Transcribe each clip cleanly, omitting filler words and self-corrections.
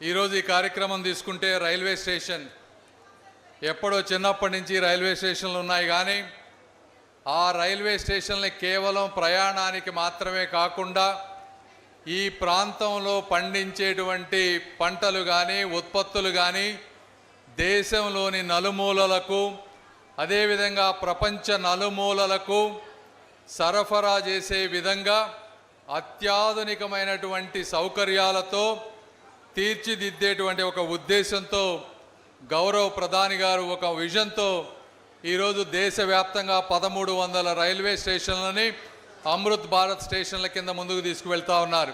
ఈరోజు ఈ కార్యక్రమం తీసుకుంటే రైల్వే స్టేషన్ ఎప్పుడో చిన్నప్పటి నుంచి రైల్వే స్టేషన్లు ఉన్నాయి, కానీ ఆ రైల్వే స్టేషన్ని కేవలం ప్రయాణానికి మాత్రమే కాకుండా ఈ ప్రాంతంలో పండించేటువంటి పంటలు కానీ ఉత్పత్తులు కానీ దేశంలోని నలుమూలలకు అదేవిధంగా ప్రపంచ నలుమూలలకు సరఫరా చేసే విధంగా అత్యాధునికమైనటువంటి సౌకర్యాలతో తీర్చిదిద్దేటువంటి ఒక ఉద్దేశంతో గౌరవ ప్రధాని గారు ఒక విజన్తో ఈరోజు దేశవ్యాప్తంగా 1300 రైల్వే స్టేషన్లని అమృత్ భారత్ స్టేషన్ల కింద ముందుకు తీసుకువెళ్తా ఉన్నారు.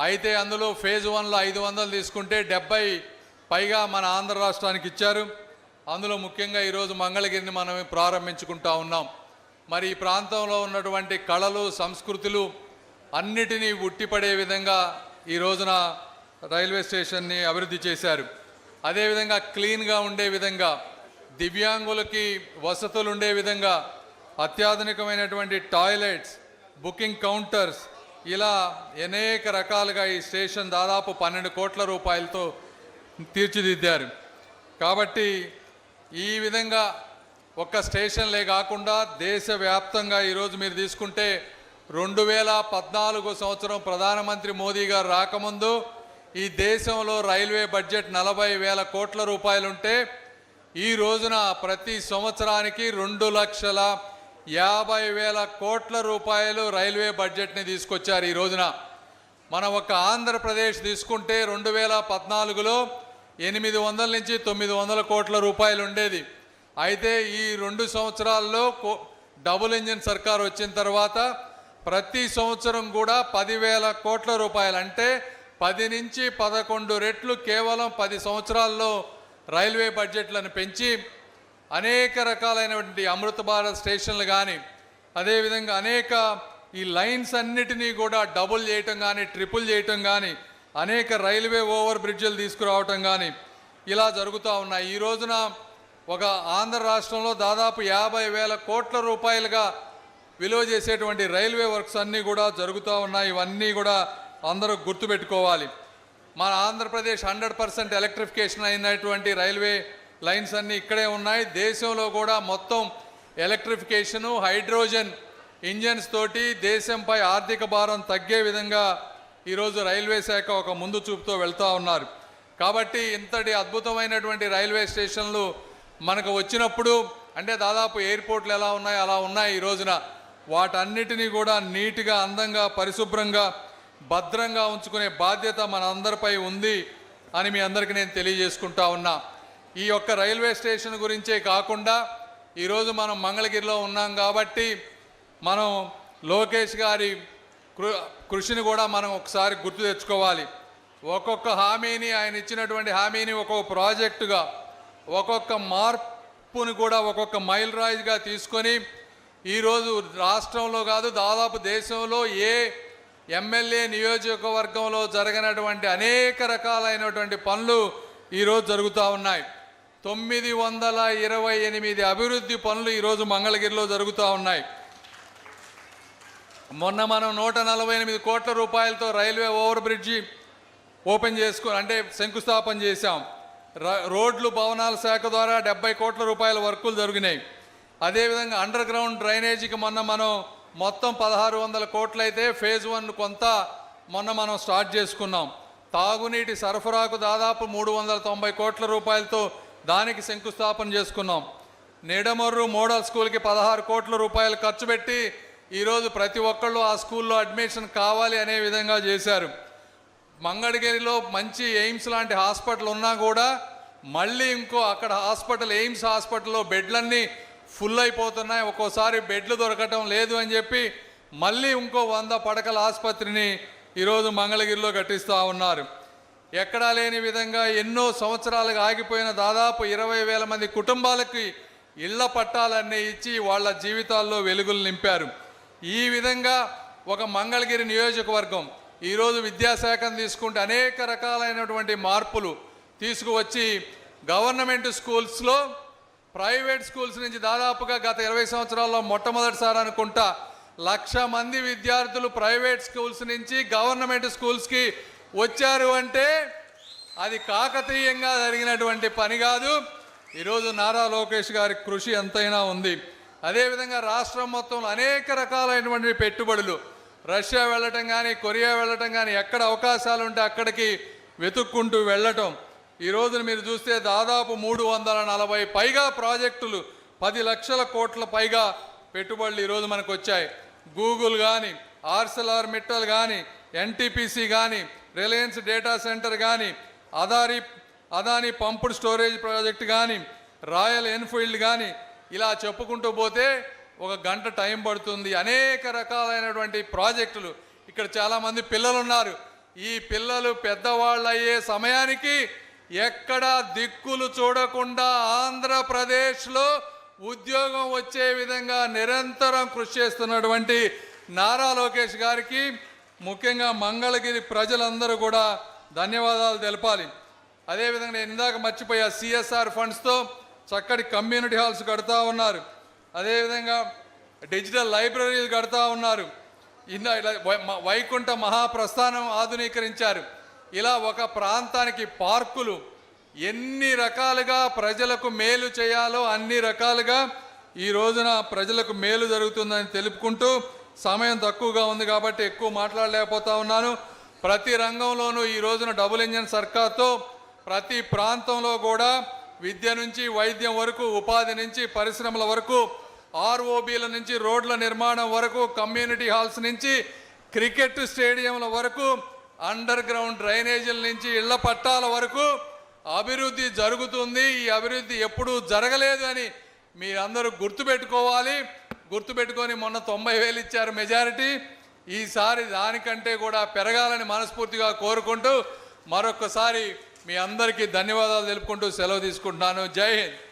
అయితే అందులో ఫేజ్ 1లో 500 తీసుకుంటే 70 పైగా మన ఆంధ్ర రాష్ట్రానికి ఇచ్చారు. అందులో ముఖ్యంగా ఈరోజు మంగళగిరిని మనం ప్రారంభించుకుంటా ఉన్నాం. మరి ఈ ప్రాంతంలో ఉన్నటువంటి కళలు సంస్కృతులు అన్నిటినీ ఉట్టిపడే విధంగా ఈ రోజున రైల్వే స్టేషన్ని అభివృద్ధి చేశారు. అదేవిధంగా క్లీన్గా ఉండే విధంగా, దివ్యాంగులకి వసతులు ఉండే విధంగా అత్యాధునికమైనటువంటి టాయిలెట్స్, బుకింగ్ కౌంటర్స్, ఇలా అనేక రకాలుగా ఈ స్టేషన్ దాదాపు 12 కోట్ల రూపాయలతో తీర్చిదిద్దారు. కాబట్టి ఈ విధంగా ఒక్క స్టేషన్లే కాకుండా దేశవ్యాప్తంగా ఈరోజు మీరు తీసుకుంటే 2014 సంవత్సరం ప్రధానమంత్రి మోదీ గారు రాకముందు ఈ దేశంలో రైల్వే బడ్జెట్ 40,000 కోట్ల రూపాయలుంటే ఈ రోజున ప్రతి సంవత్సరానికి 2,50,000 కోట్ల రూపాయలు రైల్వే బడ్జెట్ని తీసుకొచ్చారు. ఈ రోజున మనం ఒక ఆంధ్రప్రదేశ్ తీసుకుంటే 2014లో 800 నుంచి 900 కోట్ల రూపాయలు ఉండేది. అయితే ఈ 2 సంవత్సరాల్లో డబుల్ ఇంజిన్ సర్కార్ వచ్చిన తర్వాత ప్రతి సంవత్సరం కూడా 10,000 కోట్ల రూపాయలు, అంటే 10 నుంచి 11 రెట్లు కేవలం 10 సంవత్సరాల్లో రైల్వే బడ్జెట్లను పెంచి అనేక రకాలైనటువంటి అమృత భారత్ స్టేషన్లు కానీ అదేవిధంగా అనేక ఈ లైన్స్ అన్నిటినీ కూడా డబుల్ చేయటం కానీ ట్రిపుల్ చేయటం కానీ అనేక రైల్వే ఓవర్ బ్రిడ్జ్లు తీసుకురావటం కానీ ఇలా జరుగుతూ ఉన్నాయి. ఈ రోజున ఒక ఆంధ్ర రాష్ట్రంలో దాదాపు 50,000 కోట్ల రూపాయలుగా విలువ చేసేటువంటి రైల్వే వర్క్స్ అన్నీ కూడా జరుగుతూ ఉన్నాయి. ఇవన్నీ కూడా అందరూ గుర్తుపెట్టుకోవాలి. మన ఆంధ్రప్రదేశ్ 100% ఎలక్ట్రిఫికేషన్ అయినటువంటి రైల్వే లైన్స్ అన్నీ ఇక్కడే ఉన్నాయి. దేశంలో కూడా మొత్తం ఎలక్ట్రిఫికేషను, హైడ్రోజన్ ఇంజన్స్ తోటి దేశంపై ఆర్థిక భారం తగ్గే విధంగా ఈరోజు రైల్వే శాఖ ఒక ముందు చూపుతో వెళ్తూ ఉన్నారు. కాబట్టి ఇంతటి అద్భుతమైనటువంటి రైల్వే స్టేషన్లు మనకు వచ్చినప్పుడు, అంటే దాదాపు ఎయిర్పోర్ట్లు ఎలా ఉన్నాయో అలా ఉన్నాయి ఈ రోజున. వాటన్నిటినీ కూడా నీట్గా, అందంగా, పరిశుభ్రంగా, భద్రంగా ఉంచుకునే బాధ్యత మన అందరిపై ఉంది అని మీ అందరికీ నేను తెలియజేసుకుంటా ఉన్నా. ఈ యొక్క రైల్వే స్టేషన్ గురించే కాకుండా ఈరోజు మనం మంగళగిరిలో ఉన్నాం కాబట్టి మనం లోకేష్ గారి కృషిని కూడా మనం ఒకసారి గుర్తు తెచ్చుకోవాలి. ఒక్కొక్క హామీని, ఆయన ఇచ్చినటువంటి హామీని ఒక్కొక్క ప్రాజెక్టుగా, ఒక్కొక్క మార్పుని కూడా ఒక్కొక్క మైల్ రాయిగా తీసుకొని ఈరోజు రాష్ట్రంలో కాదు దాదాపు దేశంలో ఏ ఎమ్మెల్యే నియోజకవర్గంలో జరగనటువంటి అనేక రకాలైనటువంటి పనులు ఈరోజు జరుగుతూ ఉన్నాయి. 928 అభివృద్ధి పనులు ఈరోజు మంగళగిరిలో జరుగుతూ ఉన్నాయి. మొన్న మనం 148 కోట్ల రూపాయలతో రైల్వే ఓవర్ బ్రిడ్జి ఓపెన్ అంటే శంకుస్థాపన చేశాం. రోడ్లు భవనాల శాఖ ద్వారా 70 కోట్ల రూపాయల వర్కులు జరిగినాయి. అదేవిధంగా అండర్ గ్రౌండ్ డ్రైనేజీకి మొన్న మనం మొత్తం 1,600 కోట్లు అయితే ఫేజ్ 1 కొంత మొన్న మనం స్టార్ట్ చేసుకున్నాం. తాగునీటి సరఫరాకు దాదాపు 390 కోట్ల రూపాయలతో దానికి శంకుస్థాపన చేసుకున్నాం. నిడమర్రు మోడల్ స్కూల్కి 16 కోట్ల రూపాయలు ఖర్చు పెట్టి ఈరోజు ప్రతి ఒక్కళ్ళు ఆ స్కూల్లో అడ్మిషన్ కావాలి అనే విధంగా చేశారు. మంగళగిరిలో మంచి ఎయిమ్స్ లాంటి హాస్పిటల్ ఉన్నా కూడా మళ్ళీ ఇంకో అక్కడ హాస్పిటల్, ఎయిమ్స్ హాస్పిటల్లో బెడ్లన్నీ ఫుల్ అయిపోతున్నాయి. ఒక్కోసారి బెడ్లు దొరకటం లేదు అని చెప్పి మళ్ళీ ఇంకో 100 పడకల ఆసుపత్రిని ఈరోజు మంగళగిరిలో కట్టిస్తూ ఉన్నారు. ఎక్కడా లేని విధంగా ఎన్నో సంవత్సరాలుగా ఆగిపోయిన దాదాపు 20,000 మంది కుటుంబాలకి ఇళ్ల పట్టాలన్నీ ఇచ్చి వాళ్ళ జీవితాల్లో వెలుగులు నింపారు. ఈ విధంగా ఒక మంగళగిరి నియోజకవర్గం ఈరోజు విద్యాశాఖను తీసుకుంటే అనేక రకాలైనటువంటి మార్పులు తీసుకువచ్చి గవర్నమెంట్ స్కూల్స్లో ప్రైవేట్ స్కూల్స్ నుంచి దాదాపుగా గత 20 సంవత్సరాల్లో మొట్టమొదటిసారి అనుకుంటా 1,00,000 మంది విద్యార్థులు ప్రైవేట్ స్కూల్స్ నుంచి గవర్నమెంట్ స్కూల్స్కి వచ్చారు. అంటే అది కాకతీయంగా జరిగినటువంటి పని కాదు. ఈరోజు నారా లోకేష్ గారి కృషి ఎంతైనా ఉంది. అదేవిధంగా రాష్ట్రం మొత్తంలో అనేక రకాలైనటువంటి పెట్టుబడులు, రష్యా వెళ్ళటం కానీ, కొరియా వెళ్ళటం కానీ, ఎక్కడ అవకాశాలు ఉంటే అక్కడికి వెతుక్కుంటూ వెళ్ళటం. ఈ రోజున మీరు చూస్తే దాదాపు 340 పైగా ప్రాజెక్టులు, 10 లక్షల కోట్ల పైగా పెట్టుబడులు ఈరోజు మనకు వచ్చాయి. గూగుల్ కానీ, ఆర్సెల్ఆర్ మిట్టల్ కానీ, ఎన్టీపీసీ కానీ, రిలయన్స్ డేటా సెంటర్ కానీ, అదానీ పంప్డ్ స్టోరేజ్ ప్రాజెక్ట్ కానీ, రాయల్ ఎన్ఫీల్డ్ కానీ, ఇలా చెప్పుకుంటూ పోతే ఒక గంట టైం పడుతుంది. అనేక రకాలైనటువంటి ప్రాజెక్టులు. ఇక్కడ చాలామంది పిల్లలు ఉన్నారు. ఈ పిల్లలు పెద్దవాళ్ళు అయ్యే సమయానికి ఎక్కడ దిక్కులు చూడకుండా ఆంధ్రప్రదేశ్లో ఉద్యోగం వచ్చే విధంగా నిరంతరం కృషి చేస్తున్నటువంటి నారా లోకేష్ గారికి, ముఖ్యంగా మంగళగిరి ప్రజలందరూ కూడా ధన్యవాదాలు తెలపాలి. అదేవిధంగా నేను ఇందాక మర్చిపోయా, సిఎస్ఆర్ ఫండ్స్తో చక్కటి కమ్యూనిటీ హాల్స్ కడతా ఉన్నారు. అదేవిధంగా డిజిటల్ లైబ్రరీలు కడతా ఉన్నారు. ఇలా వైకుంఠ మహాప్రస్థానం ఆధునీకరించారు. ఇలా ఒక ప్రాంతానికి పార్కులు, ఎన్ని రకాలుగా ప్రజలకు మేలు చేయాలో అన్ని రకాలుగా ఈ రోజున ప్రజలకు మేలు జరుగుతుందని తెలుపుకుంటూ, సమయం తక్కువగా ఉంది కాబట్టి ఎక్కువ మాట్లాడలేకపోతా ఉన్నాను. ప్రతి రంగంలోనూ ఈ రోజున డబుల్ ఇంజన్ సర్కార్తో ప్రతి ప్రాంతంలో కూడా విద్య నుంచి వైద్యం వరకు, ఉపాధి నుంచి పరిశ్రమల వరకు, ఆర్ఓబీల నుంచి రోడ్ల నిర్మాణం వరకు, కమ్యూనిటీ హాల్స్ నుంచి క్రికెట్ స్టేడియంల వరకు, అండర్ గ్రౌండ్ డ్రైనేజీల నుంచి ఇళ్ల పట్టాల వరకు అభివృద్ధి జరుగుతుంది. ఈ అభివృద్ధి ఎప్పుడూ జరగలేదు అని మీరందరూ గుర్తుపెట్టుకోవాలి. గుర్తుపెట్టుకొని మొన్న 90,000 ఇచ్చారు మెజారిటీ. ఈసారి దానికంటే కూడా పెరగాలని మనస్ఫూర్తిగా కోరుకుంటూ మరొకసారి మీ అందరికీ ధన్యవాదాలు తెలుపుకుంటూ సెలవు తీసుకుంటున్నాను. జై హింద్.